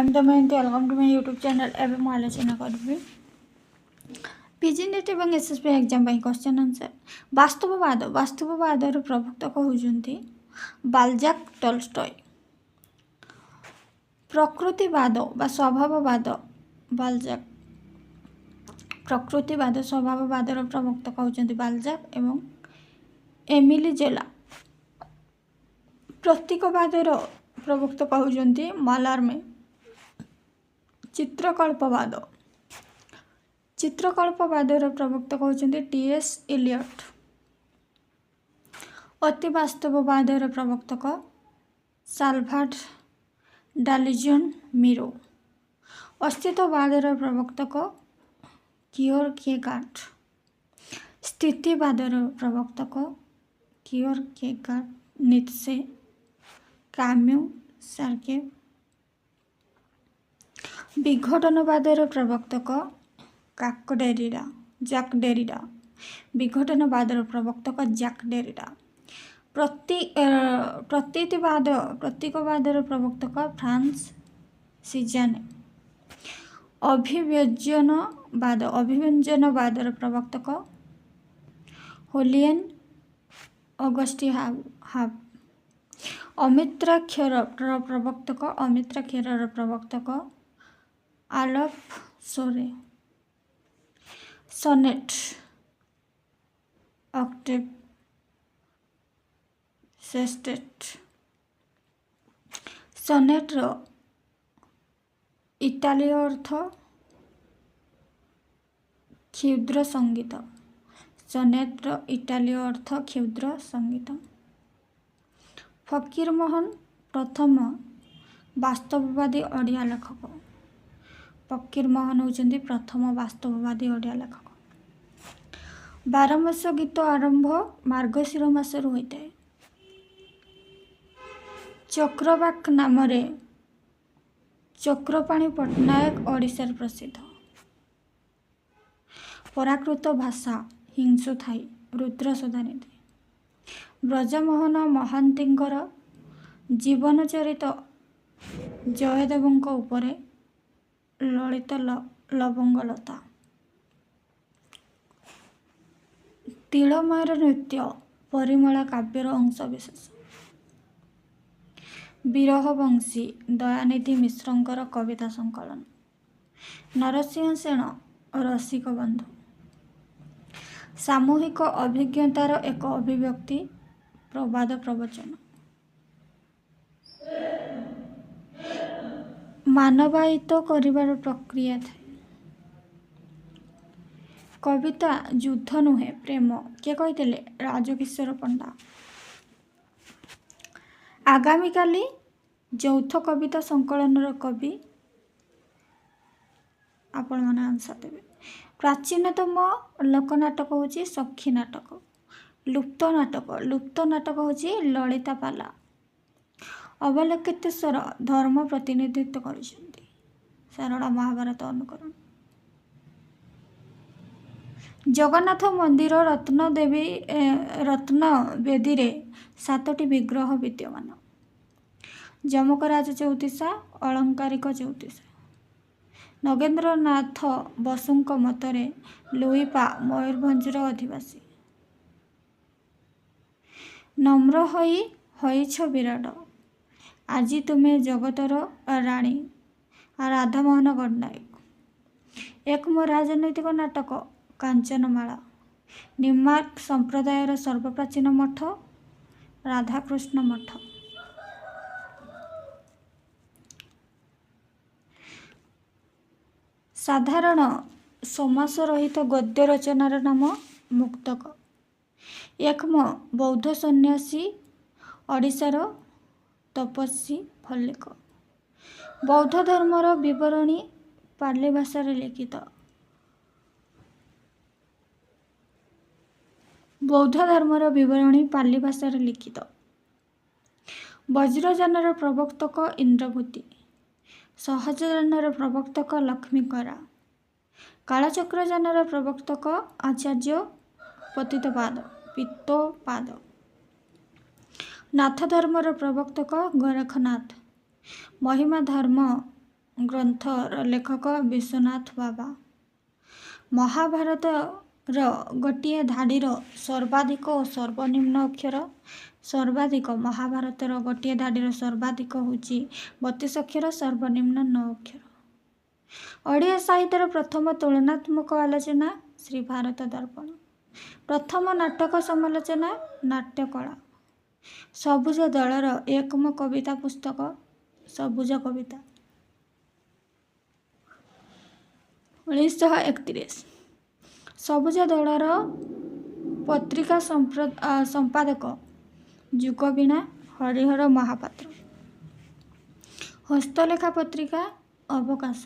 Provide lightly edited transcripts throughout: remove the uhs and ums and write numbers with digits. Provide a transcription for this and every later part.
am the Mayanti. Welcome to my YouTube channel. ଏବେ ମୁଁ ଆଲୋଚନା କରିବି ପିଜି ନେଟ୍ ଏବଂ ଏସ୍ଏସ୍ପି ଏକ୍ଜାମ୍ ପାଇଁ କ୍ୱେଶ୍ଚନ୍ ଆନ୍ସର୍। ବାସ୍ତବବାଦର ପ୍ରବର୍ତ୍ତକ ହେଉଛନ୍ତି ବାଲଜାକ୍ ଟଲଷ୍ଟୟ। ପ୍ରକୃତିବାଦ ବା ସ୍ୱଭାବବାଦ ବାଲଜାକ୍। ପ୍ରକୃତିବାଦ ସ୍ୱଭାବବାଦର ପ୍ରବର୍ତ୍ତକ ହେଉଛନ୍ତି ବାଲଜାକ୍ ଏବଂ ଏମିଲି ଜୋଲା। ପ୍ରତୀକବାଦର ପ୍ରବର୍ତ୍ତକ ହେଉଛନ୍ତି ମାଲାର୍ମେ। ଚିତ୍ରକଳ୍ପବାଦର ପ୍ରବର୍ତ୍ତକ ହେଉଛନ୍ତି ଟି.ଏସ୍. ଇଲିୟଟ୍। ଅତିବାସ୍ତବବାଦର ପ୍ରବର୍ତ୍ତକ ସାଲଭାଡୋର ଡାଲି ମିରୋ। ଅସ୍ତିତ୍ୱବାଦର ପ୍ରବର୍ତ୍ତକ କିୟରକେଗାର୍ଡ। ସ୍ଥିତିବାଦର ପ୍ରବର୍ତ୍ତକ କିୟରକେଗାର୍ଡ, ନିତ୍ସେ, Camus, ସାର୍କେ। ବିଘଟନବାଦର ପ୍ରବର୍ତ୍ତକ jack ଡେରିଡା। ବିଘଟନବାଦର ପ୍ରବର୍ତ୍ତକ jack ଡେରିଡା। ପ୍ରତୀକବାଦର ପ୍ରବର୍ତ୍ତକ France ସିଜାନେ। ଅଭିବ୍ୟଞ୍ଜନବାଦର ପ୍ରବର୍ତ୍ତକ ହୋଲିଏନ୍ August ହାବ। ଅମିତ୍ରାକ୍ଷରର ପ୍ରବର୍ତ୍ତକ ଆଲଫ ସୋରେ। ସନେଟ୍ ଅକ୍ଟେଭ୍ ସେଷ୍ଟେଟ୍। ସନେଟ୍ର ଇଟାଲୀୟ ଅର୍ଥ କ୍ଷୁଦ୍ର ସଙ୍ଗୀତ। ସନେଟ୍ର ଇଟାଲୀୟ ଅର୍ଥ କ୍ଷୁଦ୍ର ସଙ୍ଗୀତ। ଫକୀରମୋହନ ପ୍ରଥମ ବାସ୍ତବବାଦୀ ଓଡ଼ିଆ ଲେଖକ। ଫକୀରମୋହନ ହେଉଛନ୍ତି ପ୍ରଥମ ବାସ୍ତବବାଦୀ ଓଡ଼ିଆ ଲେଖକ। ବାରମାସ ଗୀତ ଆରମ୍ଭ ମାର୍ଗଶିର ମାସରୁ ହୋଇଥାଏ। ଚକ୍ରବାକ ନାମରେ ଚକ୍ରପାଣି ପଟ୍ଟନାୟକ ଓଡ଼ିଶାର ପ୍ରସିଦ୍ଧ। ପରାକୃତ ଭାଷା ହିଂସୁ ଥାଇ ରୁଦ୍ର ସଦାନିଧି। ବ୍ରଜମୋହନ ମହାନ୍ତିଙ୍କର ଜୀବନଚରିତ ଜୟଦେବଙ୍କ ଉପରେ ଲଳିତ ଲବଙ୍ଗଲତା। ତିଳମାର ନୃତ୍ୟ ପରିମଳ କାବ୍ୟର ଅଂଶବିଶେଷ। ବିରହ ବଂଶୀ ଦୟାନିଧି ମିଶ୍ରଙ୍କର କବିତା ସଂକଳନ। ନରସିଂହ ସେଣ ରସିକ ବନ୍ଧୁ। ସାମୂହିକ ଅଭିଜ୍ଞତାର ଏକ ଅଭିବ୍ୟକ୍ତି ପ୍ରବାଦ ପ୍ରବଚନ। ମାନବାୟିତ କରିବାର ପ୍ରକ୍ରିୟା ଥାଏ। କବିତା ଯୁଦ୍ଧ ନୁହେଁ ପ୍ରେମ। କିଏ କହିଥିଲେ? ରାଜକିଶୋର ପଣ୍ଡା। ଆଗାମୀକାଲି ଯୌଥ କବିତା ସଂକଳନର କବି ଆପଣମାନେ ଆନ୍ସର ଦେବେ। ପ୍ରାଚୀନତମ ଲୋକନାଟକ ହେଉଛି ସଖୀ ନାଟକ। ଲୁପ୍ତ ନାଟକ ହେଉଛି ଲଳିତା ପାଲା। ଅବଲୋକିତେଶ୍ୱର ଧର୍ମ ପ୍ରତିନିଧିତ୍ୱ କରିଛନ୍ତି। ସାରଳା ମହାଭାରତ ଅନୁକରଣ। ଜଗନ୍ନାଥ ମନ୍ଦିର ରତ୍ନ ବେଦୀରେ 7ଟି ବିଗ୍ରହ ବିଦ୍ୟମାନ। ଯମକରାଜ ଚଉତିଶା, ଅଳଙ୍କାରିକ ଚଉତିଶା। ନଗେନ୍ଦ୍ରନାଥ ବସୁଙ୍କ ମତରେ ଲୁଇପା ମୟୂରଭଞ୍ଜର ଅଧିବାସୀ। ନମ୍ର ହୋଇଛ ବିରାଟ, ଆଜି ତୁମେ ଜଗତର ରାଣୀ। ରାଧାମୋହନ ଗଡ଼ନାୟକ। ଏକମ ରାଜନୈତିକ ନାଟକ କାଞ୍ଚନମାଳା। ନିମ୍ବାର୍କ ସମ୍ପ୍ରଦାୟର ସର୍ବପ୍ରାଚୀନ ମଠ ରାଧାକୃଷ୍ଣ ମଠ। ସାଧାରଣ ସମାସ ରହିତ ଗଦ୍ୟ ରଚନାର ନାମ ମୁକ୍ତକ। ଏକମ ବୌଦ୍ଧ ସନ୍ନ୍ୟାସୀ ଓଡ଼ିଶାର ତପସ୍ୱୀ ଫଲ୍ଲିକ। ବୌଦ୍ଧ ଧର୍ମର ବିବରଣୀ ପାଲି ଭାଷାରେ ଲିଖିତ। ବଜ୍ରଯାନର ପ୍ରବର୍ତ୍ତକ ଇନ୍ଦ୍ରଭୂତି। ସହଜଯାନର ପ୍ରବର୍ତ୍ତକ ଲକ୍ଷ୍ମୀକରା। କାଳଚକ୍ରଯାନର ପ୍ରବର୍ତ୍ତକ ଆଚାର୍ଯ୍ୟ ପିତ୍ତୋପାଦ। ନାଥ ଧର୍ମର ପ୍ରବର୍ତ୍ତକ ଗୋରଖନାଥ। ମହିମା ଧର୍ମ ଗ୍ରନ୍ଥର ଲେଖକ ବିଶ୍ୱନାଥ ବାବା। ମହାଭାରତର ଗୋଟିଏ ଧାଡ଼ିର ସର୍ବାଧିକ ଓ ସର୍ବନିମ୍ନ ଅକ୍ଷର ସର୍ବାଧିକ। ମହାଭାରତର ଗୋଟିଏ ଧାଡ଼ିର ସର୍ବାଧିକ ହେଉଛି 32 ଅକ୍ଷର, ସର୍ବନିମ୍ନ 9 ଅକ୍ଷର। ଓଡ଼ିଆ ସାହିତ୍ୟର ପ୍ରଥମ ତୁଳନାତ୍ମକ ଆଲୋଚନା ଶ୍ରୀ ଭାରତ ଦର୍ପଣ। ପ୍ରଥମ ନାଟକ ସମାଲୋଚନା ନାଟ୍ୟକଳା। ସବୁଜ ଦଳର ଏକମ କବିତା ପୁସ୍ତକ ସବୁଜ କବିତା 1931। ସବୁଜ ଦଳର ପତ୍ରିକା ସମ୍ପାଦକ ଯୁଗବୀଣା ହରିହର ମହାପାତ୍ର। ହସ୍ତଲେଖା ପତ୍ରିକା ଅବକାଶ।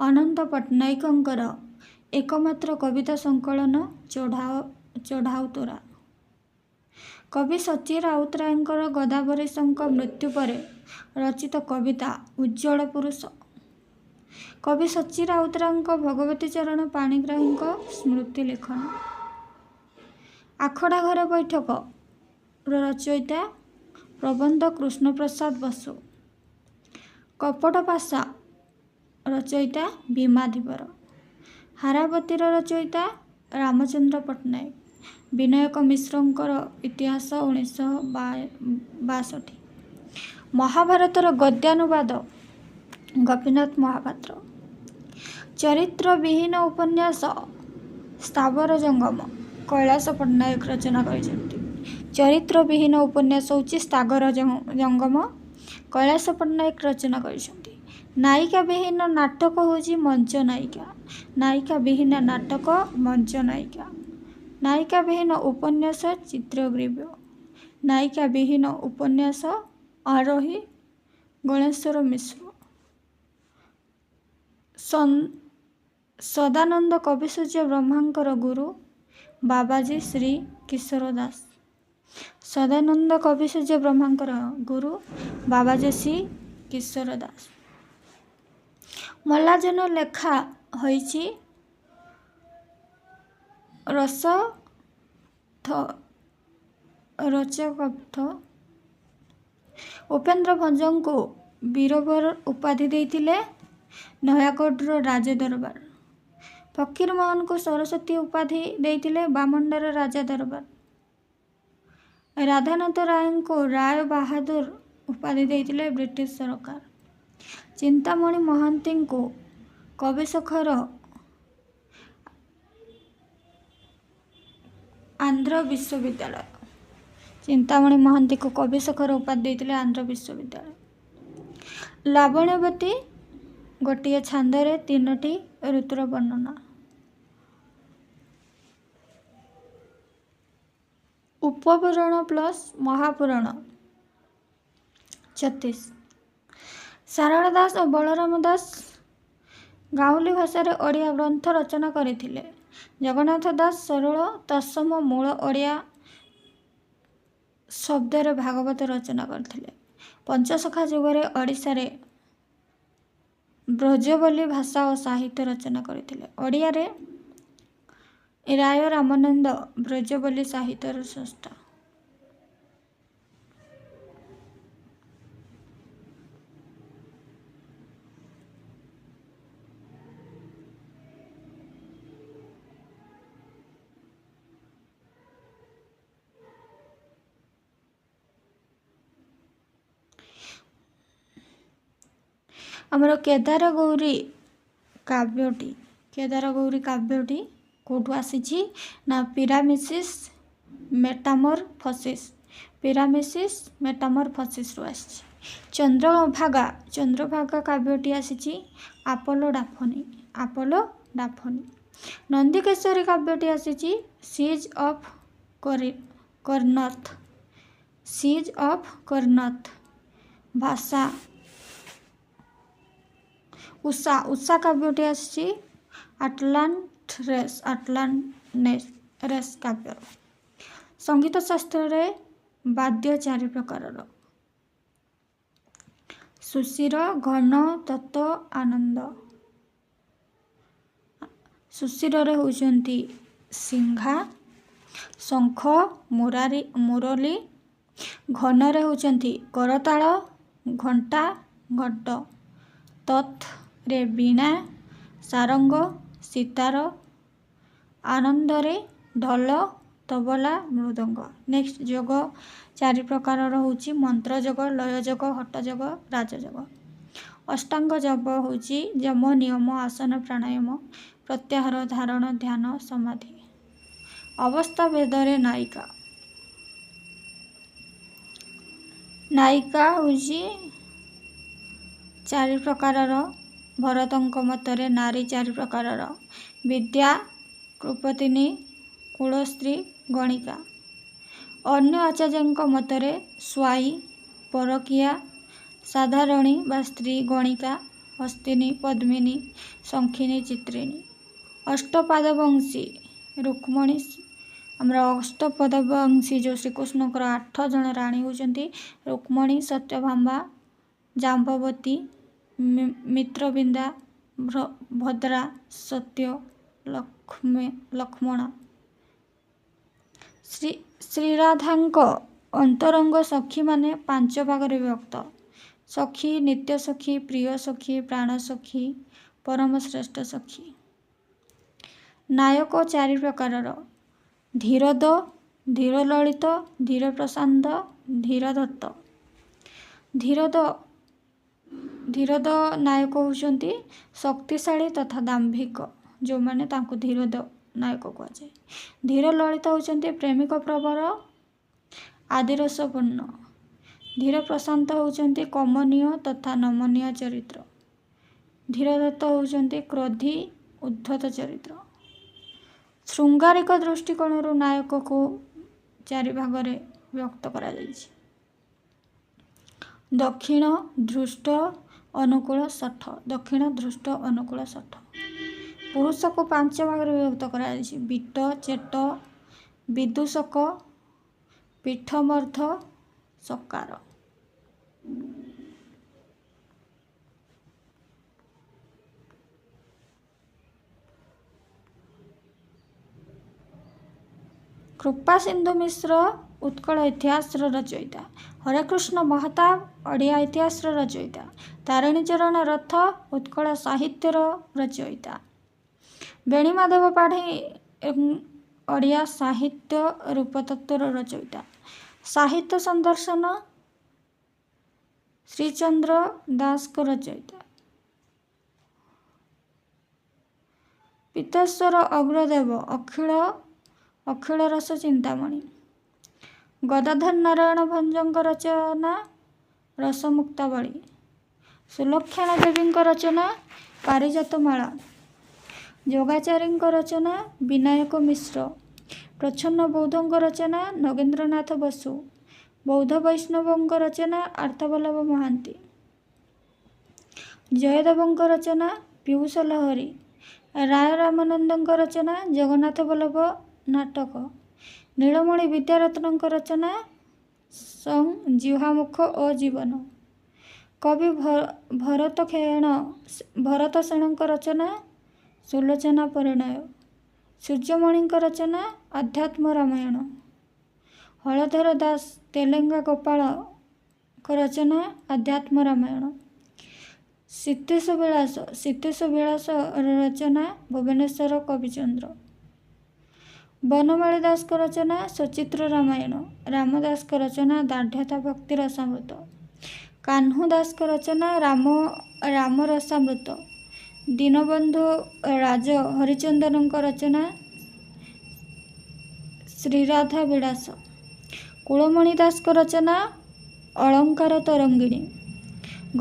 ଅନନ୍ତ ପଟ୍ଟନାୟକଙ୍କର ଏକମାତ୍ର କବିତା ସଂକଳନ ଚଢ଼ାଉ ତୋରା। କବି ସଚୀ ରାଉତରାୟଙ୍କର ଗଦାବରୀଶଙ୍କ ମୃତ୍ୟୁ ପରେ ରଚିତ କବିତା ଉଜ୍ଜ୍ୱଳ ପୁରୁଷ। କବି ସଚୀ ରାଉତରାୟଙ୍କ ଭଗବତୀ ଚରଣ ପାଣିଗ୍ରାହୀଙ୍କ ସ୍ମୃତି ଲେଖନ। ଆଖଡ଼ା ଘର ବୈଠକ ରଚୟିତା ପ୍ରବନ୍ଧ କୃଷ୍ଣପ୍ରସାଦ ବସୁ। କପଟ ପାଶା ରଚୟିତା ଭୀମା ଧୀବର। ହାରାବତୀର ରଚୟିତା ରାମଚନ୍ଦ୍ର ପଟ୍ଟନାୟକ। ବିନାୟକ ମିଶ୍ରଙ୍କର ଇତିହାସ 1962। ମହାଭାରତର ଗଦ୍ୟାନୁବାଦ ଗୋପୀନାଥ ମହାପାତ୍ର। ଚରିତ୍ରବିହୀନ ଉପନ୍ୟାସ ସ୍ଥାବର ଜଙ୍ଗମ କୈଳାସ ପଟ୍ଟନାୟକ ରଚନା କରିଛନ୍ତି। ଚରିତ୍ରବିହୀନ ଉପନ୍ୟାସ ହେଉଛି ସ୍ଥାବର ଜଙ୍ଗମ, କୈଳାସ ପଟ୍ଟନାୟକ ରଚନା କରିଛନ୍ତି। ନାୟିକା ବିହୀନ ନାଟକ ହେଉଛି ମଞ୍ଚ ନାୟିକା। ନାୟିକା ବିହୀନ ନାଟକ ମଞ୍ଚ ନାୟିକା। ନାୟିକା ବିହୀନ ଉପନ୍ୟାସ ଚିତ୍ରଗ୍ରୀବ। ନାୟିକା ବିହୀନ ଉପନ୍ୟାସ ଆରୋହୀ ଗଣେଶ୍ୱର ମିଶ୍ର। ସଦାନନ୍ଦ କବିସୂର୍ଯ୍ୟ ବ୍ରହ୍ମାଙ୍କର ଗୁରୁ ବାବାଜୀ ଶ୍ରୀ କିଶୋର ଦାସ। ସଦାନନ୍ଦ କବିସୂର୍ଯ୍ୟ ବ୍ରହ୍ମାଙ୍କର ଗୁରୁ ବାବାଜୀ ଶ୍ରୀ କିଶୋର ଦାସ। ମଲ୍ଲାଜନ ଲେଖା ହୋଇଛି ରୋଚକୋକ୍ତ। ଉପେନ୍ଦ୍ର ଭଞ୍ଜଙ୍କୁ ବୀରବର ଉପାଧି ଦେଇଥିଲେ ନୟାଗଡ଼ର ରାଜଦରବାର। ଫକୀର ମୋହନଙ୍କୁ ସରସ୍ୱତୀ ଉପାଧି ଦେଇଥିଲେ ବାମଣ୍ଡାର ରାଜଦରବାର। ରାଧାନାଥ ରାୟଙ୍କୁ ରାୟ ବାହାଦୁର ଉପାଧି ଦେଇଥିଲେ ବ୍ରିଟିଶ ସରକାର। ଚିନ୍ତାମଣି ମହାନ୍ତିଙ୍କୁ କବିଶେଖର ଆନ୍ଧ୍ର ବିଶ୍ୱବିଦ୍ୟାଳୟ। ଚିନ୍ତାମଣି ମହାନ୍ତିଙ୍କୁ କବିଶେଖର ଉପାଧି ଦେଇଥିଲେ ଆନ୍ଧ୍ର ବିଶ୍ୱବିଦ୍ୟାଳୟ। ଲାବଣ୍ୟବତୀ ଗୋଟିଏ ଛାନ୍ଦରେ 3ଟି ଋତୁର ବର୍ଣ୍ଣନା। ଉପପୁରାଣ ପ୍ଲସ୍ ମହାପୁରାଣ 36। ସାରଳା ଦାସ ଓ ବଳରାମ ଦାସ ଗାଉଁଲି ଭାଷାରେ ଓଡ଼ିଆ ଗ୍ରନ୍ଥ ରଚନା କରିଥିଲେ। ଜଗନ୍ନାଥ ଦାସ ସରଳ ତତ୍ସମ ମୂଳ ଓଡ଼ିଆ ଶବ୍ଦରେ ଭାଗବତ ରଚନା କରିଥିଲେ। ପଞ୍ଚସଖା ଯୁଗରେ ଓଡ଼ିଶାରେ ବ୍ରଜବୋଲି ଭାଷା ଓ ସାହିତ୍ୟ ରଚନା କରିଥିଲେ। ଓଡ଼ିଆରେ ରାୟ ରାମାନନ୍ଦ ବ୍ରଜବୋଲି ସାହିତ୍ୟର ସ୍ରଷ୍ଟା। ଆମର କେଦାରଗୌରୀ କାବ୍ୟଟି କେଉଁଠୁ ଆସିଛି ନା ପିରାମିସିସ୍ ମେଟାମରଫସିସ୍ରୁ ଆସିଛି। ଚନ୍ଦ୍ରଭାଗା କାବ୍ୟଟି ଆସିଛି ଆପୋଲୋ ଡାଫନି। ନନ୍ଦିକେଶ୍ୱରୀ କାବ୍ୟଟି ଆସିଛି ସିଜ୍ ଅଫ୍ କର୍ଣ୍ଣଥ। ଭାଷା ଉଷା କାବ୍ୟଟି ଆସିଛି ଆଟଲାଣ୍ଟରେସ୍ କାବ୍ୟ। ସଙ୍ଗୀତ ଶାସ୍ତ୍ରରେ ବାଦ୍ୟ 4 ପ୍ରକାରର। ସୁଶିର, ଘନ, ତତ୍ତ୍ୱ, ଆନନ୍ଦ। ସୁଶିରରେ ହେଉଛନ୍ତି ସିଂଘା, ଶଙ୍ଖ, ମୁରଲି। ଘନରେ ହେଉଛନ୍ତି କରତାଳ, ଘଣ୍ଟା, ଘଣ୍ଟ। ତତ୍ରେ ବୀଣା, ସାରଙ୍ଗ, ସିତାର, ଆନନ୍ଦରେ ଢୋଲ, ତବଲା, ମୃଦଙ୍ଗ। ନେକ୍ସଟ ଯୋଗ 4 ପ୍ରକାରର ହେଉଛି ମନ୍ତ୍ର ଯୋଗ, ଲୟ ଯୋଗ, ହଠ ଯୋଗ, ରାଜଯୋଗ। ଅଷ୍ଟାଙ୍ଗ ଯୋଗ ହେଉଛି ଯମ, ନିୟମ, ଆସନ, ପ୍ରାଣାୟାମ, ପ୍ରତ୍ୟାହାର, ଧାରଣ, ଧ୍ୟାନ, ସମାଧି। ଅବସ୍ଥା ଭେଦରେ ନାୟିକା। ନାୟିକା ହେଉଛି 4 ପ୍ରକାରର। ଭରତଙ୍କ ମତରେ ନାରୀ 4 ପ୍ରକାରର: ବିଦ୍ୟା, କୃପତିନୀ, କୁଳସ୍ତ୍ରୀ, ଗଣିକା। ଅନ୍ୟ ଆଚାର୍ଯ୍ୟଙ୍କ ମତରେ ସ୍ୱାୟୀ, ପରକୀୟା, ସାଧାରଣୀ ବା ସ୍ତ୍ରୀ, ଗଣିକା, ହସ୍ତିନୀ, ପଦ୍ମିନୀ, ଶଙ୍ଖିନୀ, ଚିତ୍ରିଣୀ। ଅଷ୍ଟପାଦବଂଶୀ ରୁକ୍ମଣୀ। ଆମର ଅଷ୍ଟପଦବଂଶୀ ଯେଉଁ ଶ୍ରୀକୃଷ୍ଣଙ୍କର 8 ଜଣ ରାଣୀ ହେଉଛନ୍ତି ରୁକ୍ମଣୀ, ସତ୍ୟଭାମା, ଜାମ୍ବବତୀ, ମିତ୍ରବିନ୍ଦା, ଭଦ୍ରା, ସତ୍ୟ, ଲକ୍ଷ୍ମଣ। ଶ୍ରୀରାଧାଙ୍କ ଅନ୍ତରଙ୍ଗ ସଖୀମାନେ 5 ଭାଗରେ ବିଭକ୍ତ: ସଖୀ, ନିତ୍ୟ ସଖୀ, ପ୍ରିୟ ସଖୀ, ପ୍ରାଣ ସଖୀ, ପରମ ଶ୍ରେଷ୍ଠ ସଖୀ। ନାୟକ 4 ପ୍ରକାରର: ଧୀରୋଦ, ଧୀରଲଳିତ, ଧୀରପ୍ରଶାନ୍ତ, ଧୀରଦତ୍ତ। ଧୀରୋଦ ନାୟକ ହେଉଛନ୍ତି ଶକ୍ତିଶାଳୀ ତଥା ଦାମ୍ଭିକ, ଯେଉଁମାନେ ତାଙ୍କୁ ଧୀରୋଦ ନାୟକ କୁହାଯାଏ। ଧୀରଲଳିତ ହେଉଛନ୍ତି ପ୍ରେମିକ ପ୍ରବର, ଆଦିରସପୂର୍ଣ୍ଣ। ଧୀରପ୍ରଶାନ୍ତ ହେଉଛନ୍ତି କମନୀୟ ତଥା ନମନୀୟ ଚରିତ୍ର। ଧୀରଦତ୍ତ ହେଉଛନ୍ତି କ୍ରୋଧୀ, ଉଦ୍ଧତ ଚରିତ୍ର। ଶୃଙ୍ଗାରିକ ଦୃଷ୍ଟିକୋଣରୁ ନାୟକକୁ 4 ଭାଗରେ ବିଭକ୍ତ କରାଯାଇଛି: ଦକ୍ଷିଣ, ଧୃଷ୍ଟ, ଅନୁକୂଳ, ଶଠ। ଦକ୍ଷିଣ, ଧୃଷ୍ଟ, ଅନୁକୂଳ, ଶଠ। ପୁରୁଷକୁ 5 ଭାଗରେ ବିଭକ୍ତ କରାଯାଇଛି: ବିଟ, ଚେଟ, ବିଦୂଷକ, ପୀଠମର୍ଦ୍ଦ, ସକାର। କୃପାସିନ୍ଧୁ ମିଶ୍ର ଉତ୍କଳ ଇତିହାସର ରଚୟିତା। ହରେକୃଷ୍ଣ ମହତାବ ଓଡ଼ିଆ ଇତିହାସର ରଚୟିତା। ତାରିଣୀଚରଣ ରଥ ଉତ୍କଳ ସାହିତ୍ୟର ରଚୟିତା। ବେଣୀମାଧବ ପାଢ଼ୀ ଓଡ଼ିଆ ସାହିତ୍ୟ ରୂପତତ୍ତ୍ୱର ରଚୟିତା। ସାହିତ୍ୟ ସନ୍ଦର୍ଶନ ଶ୍ରୀଚନ୍ଦ୍ର ଦାସଙ୍କ ରଚୟିତା। ପୀତେଶ୍ୱର ଅଗ୍ରଦେବ ଅଖିଳ ରସ ଚିନ୍ତାମଣି। ଗଦାଧର ନାରାୟଣ ଭଞ୍ଜଙ୍କ ରଚନା ରସମୁକ୍ତାବଳୀ। ସୁଲକ୍ଷଣା ଦେବୀଙ୍କ ରଚନା ପାରିଜାତମାଳା। ଯୋଗାଚାରୀଙ୍କ ରଚନା ବିନାୟକ ମିଶ୍ର। ପ୍ରଚ୍ଛନ୍ନ ବୌଦ୍ଧଙ୍କ ରଚନା ନଗେନ୍ଦ୍ରନାଥ ବସୁ। ବୌଦ୍ଧ ବୈଷ୍ଣବଙ୍କ ରଚନା ଆର୍ତ୍ତବଲ୍ଲଭ ମହାନ୍ତି। ଜୟଦେବଙ୍କ ରଚନା ପୀୟୁଷ ଲହରୀ। ରାୟ ରାମାନନ୍ଦଙ୍କ ରଚନା ଜଗନ୍ନାଥ ବଲ୍ଲଭ ନାଟକ। ନୀଳମଣି ବିଦ୍ୟାରତ୍ନଙ୍କ ରଚନା ଜିହ୍ୱାମୁଖ ଓ ଜୀବନ। କବି ଭରତ ସେଣଙ୍କ ରଚନା ସୁଲୋଚନା ପରିଣୟ। ସୂର୍ଯ୍ୟମଣିଙ୍କ ରଚନା ଅଧ୍ୟାତ୍ମ ରାମାୟଣ। ହଳଧର ଦାସ ତେଲେଙ୍ଗା ଗୋପାଳଙ୍କ ରଚନା ଆଧ୍ୟାତ୍ମ ରାମାୟଣ। ସୀତେଶ ବିଳାସ ରଚନା ଭୁବନେଶ୍ୱର କବିଚନ୍ଦ୍ର। ବନମାଳୀ ଦାସଙ୍କ ରଚନା ସଚିତ୍ର ରାମାୟଣ। ରାମଦାସଙ୍କ ରଚନା ଦାର୍ଢ଼୍ୟତା ଭକ୍ତି ରସାମୃତ। କାହ୍ନୁ ଦାସଙ୍କ ରଚନା ରାମ ରସାମୃତ। ଦୀନବନ୍ଧୁ ରାଜ ହରିଚନ୍ଦନଙ୍କ ରଚନା ଶ୍ରୀରାଧା ବିଳାସ। କୁଳମଣି ଦାସଙ୍କ ରଚନା ଅଳଙ୍କାର ତରଙ୍ଗିଣୀ।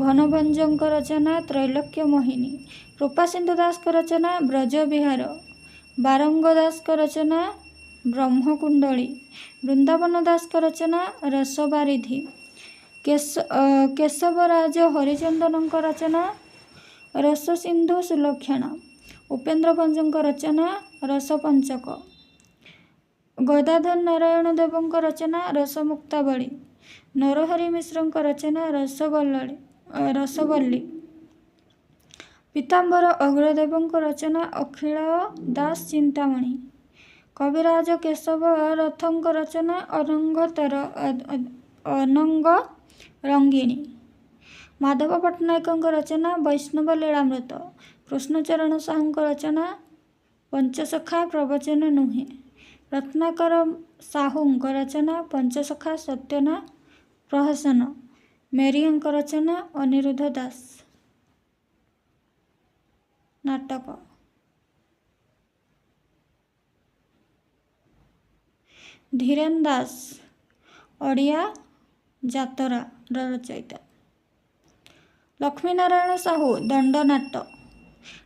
ଘନଭଞ୍ଜଙ୍କ ରଚନା ତ୍ରୈଲୋକ୍ୟ ମୋହିନୀ। କୃପାସିନ୍ଧୁ ଦାସଙ୍କ ରଚନା ବ୍ରଜବିହାର। ବାରଙ୍ଗ ଦାସଙ୍କ ରଚନା ବ୍ରହ୍ମକୁଣ୍ଡଳୀ। ବୃନ୍ଦାବନ ଦାସଙ୍କ ରଚନା ରସବାରିଧି। କେଶବରାଜ ହରିଚନ୍ଦନଙ୍କ ରଚନା ରସସିନ୍ଧୁ ସୁଲକ୍ଷଣା। ଉପେନ୍ଦ୍ର ଭଞ୍ଜଙ୍କ ରଚନା ରସପଞ୍ଚକ। ଗଦାଧର ନାରାୟଣ ଦେବଙ୍କ ରଚନା ରସମୁକ୍ତାବଳୀ। ନରହରି ମିଶ୍ରଙ୍କ ରଚନା ରସବଲ୍ଲୀ। ପୀତାମ୍ବର ଅଗ୍ରଦେବଙ୍କ ରଚନା ଅଖିଳ ଦାସ ଚିନ୍ତାମଣି। କବିରାଜ କେଶବ ରଥଙ୍କ ରଚନା ଅନଙ୍ଗ ରଙ୍ଗିଣୀ। माधव पट्टनायक रचना वैष्णव लीलामृत। कृष्णचरण साहू रचना पंचसखा प्रवचन नुहे। रत्नाकर साहू रचना पंचसखा सत्यना प्रहसन। मेरियंक रचना अनिरुद्ध दास नाटक। धीरेन दास ओडिया जातरा रचयिता। लक्ष्मीनारायण साहू दंडनाट्य।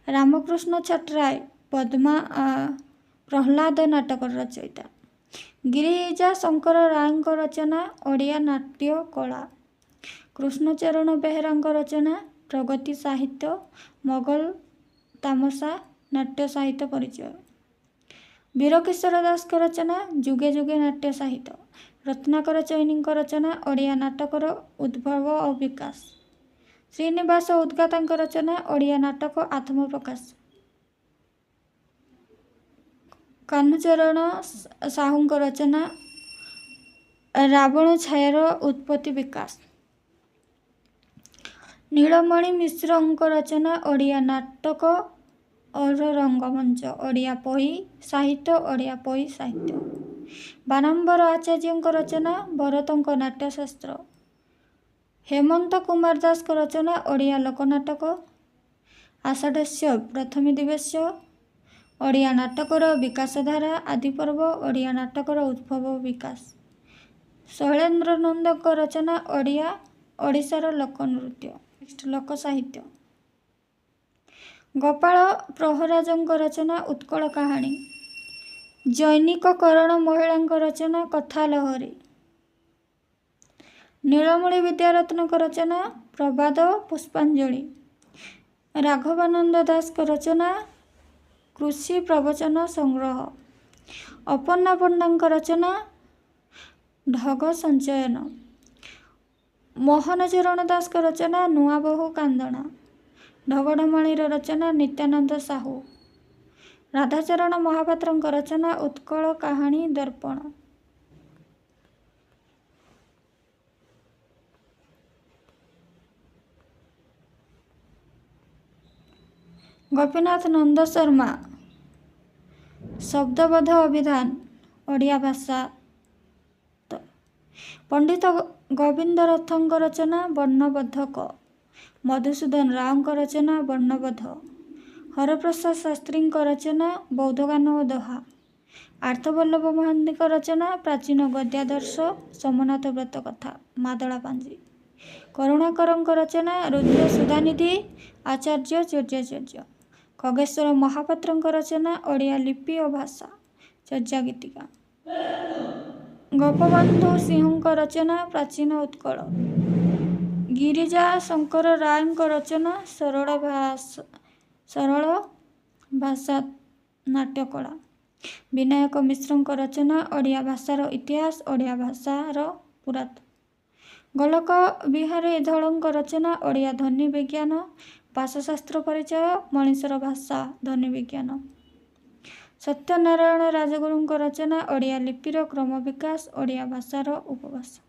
रामकृष्ण छटराय पद्मा प्रहलाद नाटक रचयिता। गिरिजा शंकर राय रचना ओडिया नाट्य कला। कृष्णचरण बेहेरा रचना प्रगति साहित्य मोगल तामसा नाट्य साहित्य परिचय। वीरकिशोर दास रचना जुगे जुगे नाट्य साहित्य। रत्नाकर चैनी रचना ओडिया नाटकर उद्भव और विकास। श्रीनिवास उद्गाता रचना ओडिया नाटक आत्मप्रकाश। कान्हचरण साहू रचना रावण छायार उत्पत्ति विकास। नीलमणि मिश्र रचना ओडिया नाटक और रंगमंच ओडिया पई साहित्य ओडिया पई साहित्य। बानाम्बर आचार्य रचना भरतंक नाट्यशास्त्र। हेमंत कुमार दास रचना ओडिया लोकनाटक। आषाढ़स्य प्रथम दिवस ओडिया नाटकर विकासधारा आदि पर्व ओडिया नाटकर उद्भव विकास। शैलेन्द्र नंद रचना ओडिया ओडिशार लोकनृत्य लोक साहित्य। गोपाल प्रहराज रचना उत्कल कहानी। जैनिक करण महिला रचना कथा लहरी। नीलमणि विद्यारत्न रचना प्रबाद पुष्पांजलि। राघवानंद दास रचना कृषि प्रवचन संग्रह। अपर्णा पंडा रचना ढग संचयन। मोहन चरण दास रचना नुआ बहु कांदना। ढगढमाणीर रचना नित्यानंद साहू। राधाचरण महापात्र रचना उत्कल कहानी दर्पण। गोपीनाथ नंद शर्मा शब्दबोध अभिधान ओडिया भाषा। पंडित गोविंद रथंक रचना वर्णबोधक। मधुसूदन राव रचना वर्णबोध। हरप्रसाद शास्त्री रचना बौद्धगान और दोहा। आर्थवल्लभ महांती रचना प्राचीन गद्यादर्श सोमनाथ व्रत कथा मादला पांजी। करुणाकर रचना रुद्र सुधानिधि आचार्य चौर्याचार्य। खगेश्वर महापात्र रचना ओडिया लिपि और भाषा चर्या गीतिका। गोपबंधु सिंह रचना प्राचीन उत्कल। गिरिजा शंकर राय रचना सरल भाषा नाट्यकला। विनायक मिश्र रचना ओडिया भाषार इतिहास ओडिया भाषार पुरातन। गोलक बिहारी धल रचना ओडिया ध्वनि विज्ञान भाषाशास्त्र परिचय मनीषर भाषा ध्वनि विज्ञान। सत्यनारायण राजगुरु रचना ओडिया लिपिर क्रम विकास ओडिया भाषार उपभाषा।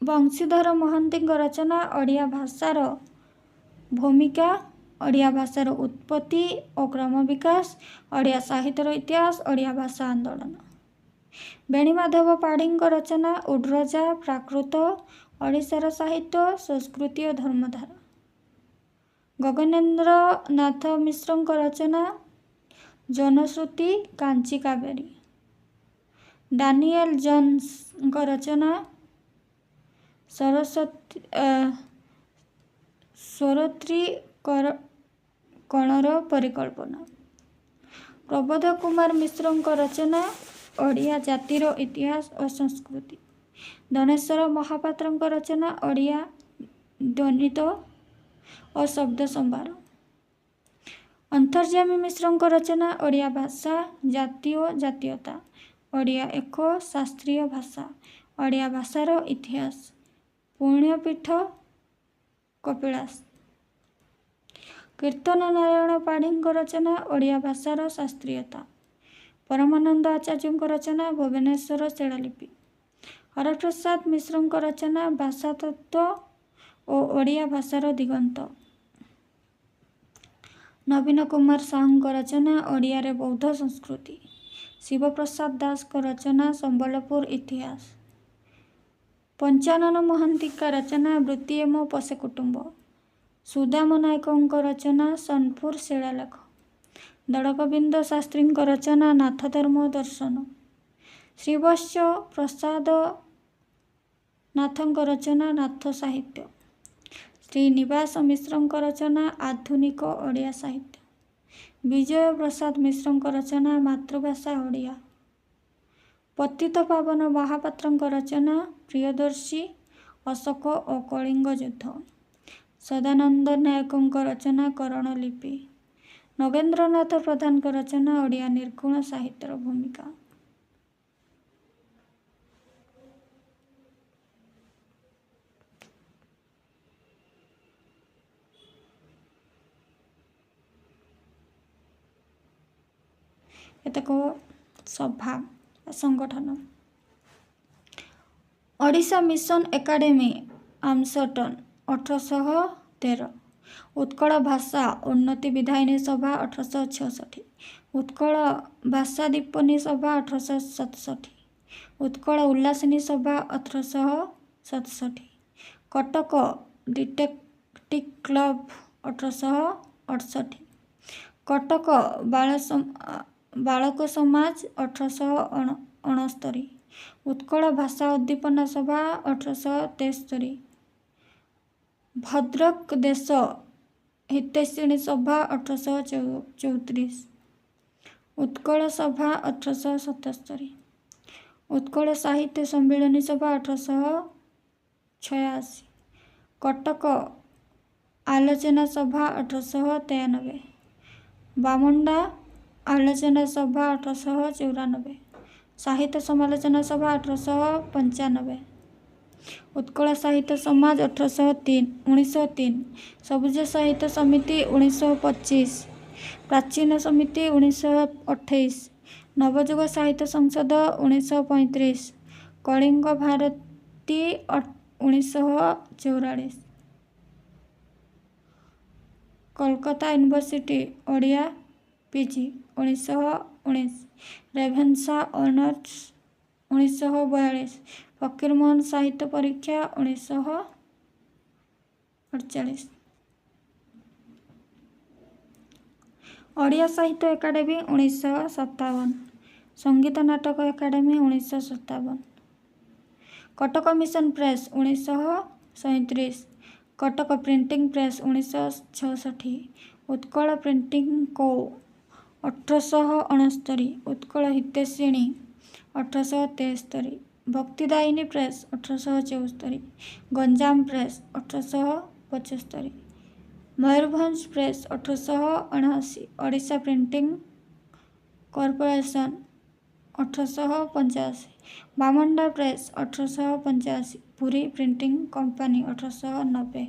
बंशीधर महांती रचना ओडिया भाषार भूमिका ओडिया भाषार उत्पत्ति और क्रम विकास ओडिया साहित्यर इतिहास ओडिया भाषा आंदोलन। बेणीमाधव पाढ़ी रचना उड्रजा प्राकृत ओडिशार साहित्य संस्कृति और धर्मधारा। गगनेन्द्र नाथ मिश्र रचना जनश्रुति कांची कावेरी। डानिएल जोन्स रचना स्वरोत्री कणर परिकल्पना। प्रबोध कुमार मिश्र रचना ओडिया जातिर इतिहास और संस्कृति। धनेश्वर महापात्र रचना ओडिया ध्वनित और शब्द संभार। अंतर्यामी मिश्र रचना ओडिया भाषा जाति और जातीयता ओडिया एक शास्त्रीय भाषा ओडिया भाषार इतिहास पुण्यपीठ कपिलास। कीर्तन नारायण पाढ़ी रचना ओडिया भाषार शास्त्रीयता परमानंद आचार्य रचना भुवनेश्वर शिलालिपि। हरप्रसाद मिश्र रचना भाषा तत्व और ओडिया भाषार दिगंत। नवीन कुमार साहू रचना ओडिया रे बौद्ध संस्कृति। शिवप्रसाद दास रचना संबलपुर इतिहास। पंचानन महांती रचना वृत्ति एवं पशे कुटुंब। सुदाम नायक रचना सोनपुर शिलालेख। दड़गोविंद शास्त्री रचना नाथ धर्म दर्शन। श्रीवत्स प्रसाद नाथ रचना नाथ साहित्य। श्रीनिवास मिश्र रचना आधुनिक ओडिया साहित्य। विजय प्रसाद मिश्र रचना मातृभाषा ओडिया। पतित पावन महापात्र रचना प्रियदर्शी अशोक और कलिंग युद्ध। सदानंद नायक रचना करण लिपि। नगेंद्रनाथ प्रधान रचना ओडिया निर्गुण साहित्यर भूमिका। एतक सभा संगठन। ओडिशा मिशन एकाडेमी आमसटन 1813। उत्कल भाषा उन्नति विधायिनी सभा 1866। उत्कल भाषा दीपनी सभा 1867। उत्कल उल्लासिनी सभा 1867। Cuttack detective club 1868। कटक बालक समाज 1869। उत्कल भाषा उद्दीपना सभा 1873। भद्रक देश हितैषिणी सभा 1834। उत्कल सभा 1877। उत्कल साहित्य सम्मिलनी सभा 1886। कटक आलोचना सभा 1893। बामुंडा आलोचना सभा 1894। साहित्य समालोचना सभा 1895। उत्कल साहित्य समाज 1903। सबुज साहित्य समिति 1925। प्राचीन समिति 1928। Navayuga Sahitya Sansad 1935। Kalinga Bharati 1944। Kolkata university Odia PG 1919। Ravenshaw honours 1942। Fakirmohan साहित्य परीक्षा 1948। Odia Sahitya academy 1957। Sangeet Natak academy 1957। Cuttack mission press 1937। Cuttack printing press 1966। Utkal printing को 1869। Utkal Hitaishini 1873। Bhaktidayini press 1874। Ganjam press 1875। Mayurbhanj press 1879। Odisha printing corporation 1885। Bamunda press 1885। Puri printing company 1890।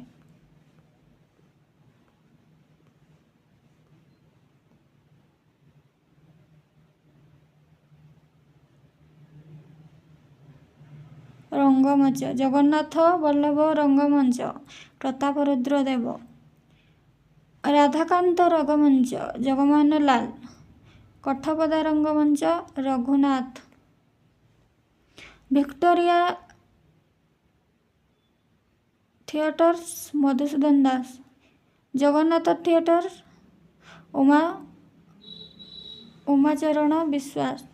रंगमंच जगन्नाथ बल्लभ रंगमंच प्रताप रुद्र देव। राधाकांत रंगमंच जगमोहन लाल। कठपदा रंगमंच रघुनाथ। विक्टोरिया थिएटर्स मधुसूदन दास। जगन्नाथ थिएटर उमाचरण विश्वास।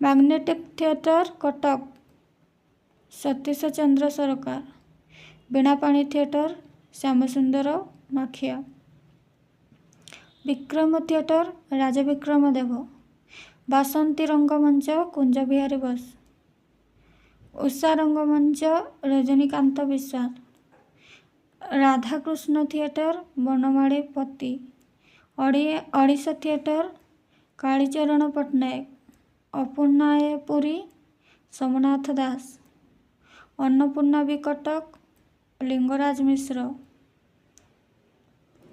मैग्नेटिक थिएटर कटक सतीश चंद्र सरकार। बीणापाणी थिएटर श्यामसुंदर माखिया। विक्रम थिएटर राजविक्रम देव। बासंती रंगमंच कुंज बिहारी बोस। उषा रंगमंच रजनीकांत विश्वास। राधाकृष्ण थिएटर बनमाड़ी पति। ओडिशा थिएटर कालीचरण पट्टनायक। अपूर्णायपुरी सोमनाथ दास। अन्नपूर्णा भी कटक लिंगराज मिश्र।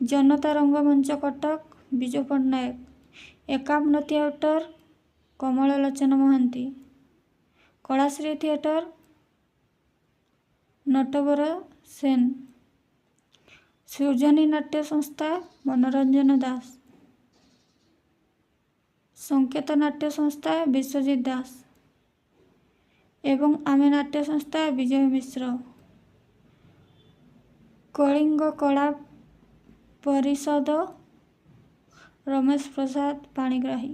जनता रंगमंच कटक विजु पट्टनायक। ଏକାମ୍ର ଥିଏଟର କମଳଲୋଚନ ମହାନ୍ତି। କଳାଶ୍ରୀ ଥିଏଟର ନଟବର ସେନ। ସୃଜନୀ ନାଟ୍ୟ ସଂସ୍ଥା ମନୋରଞ୍ଜନ ଦାସ। ସଂକେତ ନାଟ୍ୟ ସଂସ୍ଥା ବିଶ୍ୱଜିତ ଦାସ ଏବଂ ଆମେ ନାଟ୍ୟ ସଂସ୍ଥା ବିଜୟ Mishra. Kalinga Kala Parishad Ramesh Prasad Panigrahi.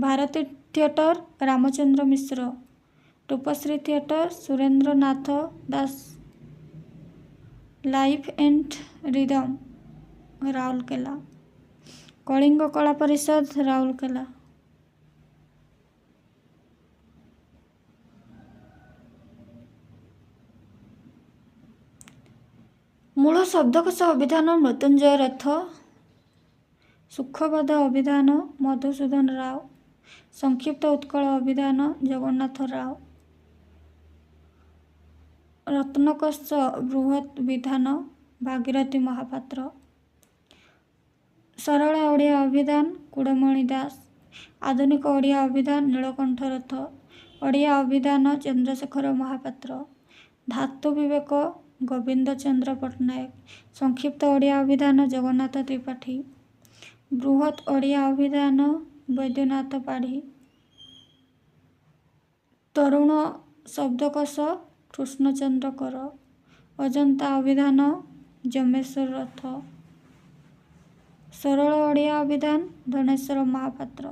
Bharati theatre Ramachandra Mishra. Rupashree theatre Surendra Nath Das. Life and rhythm Rourkela. Kalinga Kala Parishad Rourkela. ମୂଳ ଶବ୍ଦକୋଷ ଅଭିଧାନ ମୃତ୍ୟୁଞ୍ଜୟ ରଥ। ସୁଖବଦ ଅଭିଧାନ ମଧୁସୂଦନ ରାଓ। ସଂକ୍ଷିପ୍ତ ଉତ୍କଳ ଅଭିଧାନ ଜଗନ୍ନାଥ ରାଓ। ରତ୍ନକୋଷ ବୃହତ ବିଧାନ ଭାଗୀରଥୀ ମହାପାତ୍ର। ସରଳ ଓଡ଼ିଆ ଅଭିଧାନ କୁଡ଼ମଣି ଦାସ। ଆଧୁନିକ ଓଡ଼ିଆ ଅଭିଧାନ ନୀଳକଣ୍ଠ ରଥ। ଓଡ଼ିଆ ଅଭିଧାନ ଚନ୍ଦ୍ରଶେଖର ମହାପାତ୍ର। ଧାତୁ ବିବେକ ଗୋବିନ୍ଦ ଚନ୍ଦ୍ର ପଟ୍ଟନାୟକ। ସଂକ୍ଷିପ୍ତ ଓଡ଼ିଆ ଅଭିଧାନ ଜଗନ୍ନାଥ ତ୍ରିପାଠୀ। ବୃହତ ଓଡ଼ିଆ ଅଭିଧାନ ବୈଦ୍ୟନାଥ ପାଢ଼ୀ। ତରୁଣ ଶବ୍ଦକୋଷ କୃଷ୍ଣଚନ୍ଦ୍ର କର। ଅଜନ୍ତା ଅଭିଧାନ ଯମେଶ୍ୱର ରଥ। ସରଳ ଓଡ଼ିଆ ଅଭିଧାନ ଧନେଶ୍ୱର ମହାପାତ୍ର।